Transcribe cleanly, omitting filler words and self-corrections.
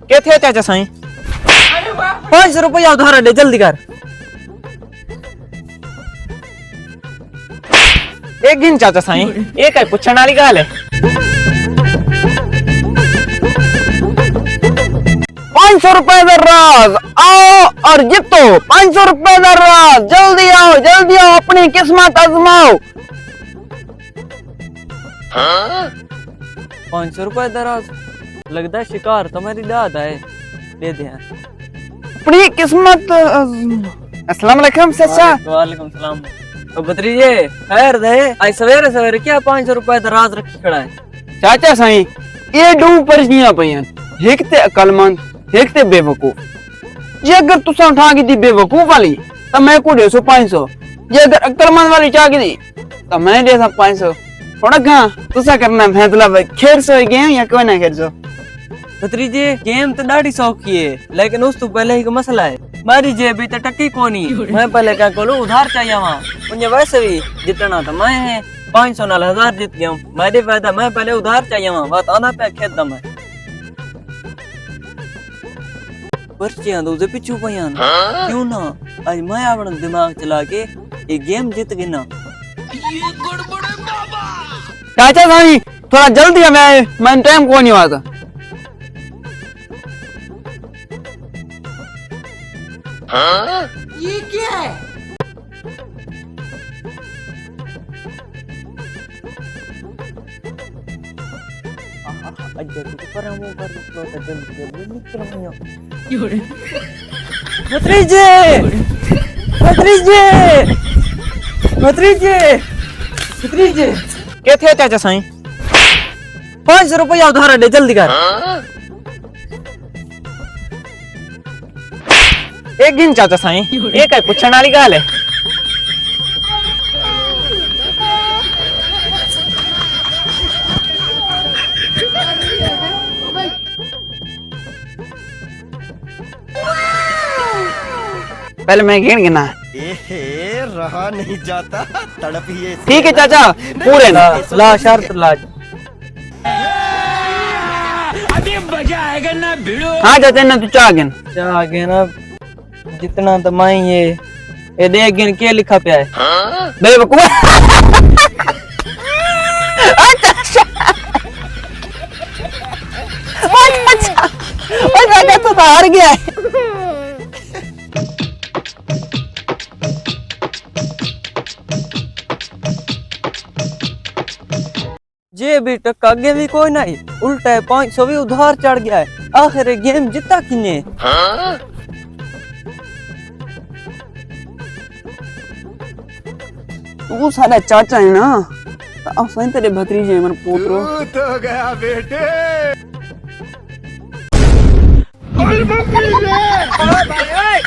के थे चाचा साईं 500 रुपया उधार दे जल्दी कर। एक गिन चाचा साईं एक है पूछण वाली गाल है। 500 रुपए दर्राज आओ और जीतो। 500 रुपए दर्राज जल्दी आओ अपनी किस्मत आजमाओ। 500 रुपए दराज लगता है शिकार तुम्हारी दाद है दे दे अपनी किस्मत। अस्सलाम वालेकुम चाचा। वालेकुम सलाम। तो भतीजे खैर दे आज सवेरे सवेरे क्या 500 रुपए दराज रखी खड़ा है। चाचा साईं ये दो पर्चियां पईयां एक ते अकलमंद एक ते बेवकूफ। जे अगर तुसा उठा की दी बेवकूफ वाली तो मैं को 500। जे अगर अकलमंद वाली चा की दी तो मैं दे 500। थोड़ा कहां तुसा करना मतलब खेर सो गेम या कोई ना खेर सो। भतीजे गेम तो दाढ़ी सौखी है लेकिन उस तो पहले ही मसला है मारी जेब तो टक्की कोनी। मैं पहले क्या करूं उधार चाहिए वहां मुझे वैसे भी जितना था मैं है 500 नाल 1000 जीत गया हूं। मेरे फायदा मैं पहले उधार चाहिए वहां बात आना पे खेत दम है पर्चियां दो पिछू पयां क्यों ना आज मैं अपना दिमाग चला के ये गेम जीत गई ना। चाचा साईं थोड़ा जल्दी है मैं टाइम को नहीं आता। ये क्या है? भतीजे क्या थे चाचा साईं 500 रुपया उधार दे जल्दी कर। एक गिन चाचा साईं एक है पूछण वाली गाल है। पहले मैं गिना रहा नहीं जाता तड़प ही। ठीक है चाचा पूरे ला शर्त लाज। अभी मजा आएगा ना भिड़ो। हाँ चाचा ना तू चाह गिन जितना तो मैं ये देख गिन के लिखा पे है बेवकूफ। अच्छा तो हार गया है। जे भी टक्का आगे भी कोई नहीं उल्टा है 500 भी उधार चढ़ गया है। आखिर गेम जीता किने। तू सारा चाचा है ना अब सही तेरे भतीजे मेरे पोतरो तो गया बेटे। भाई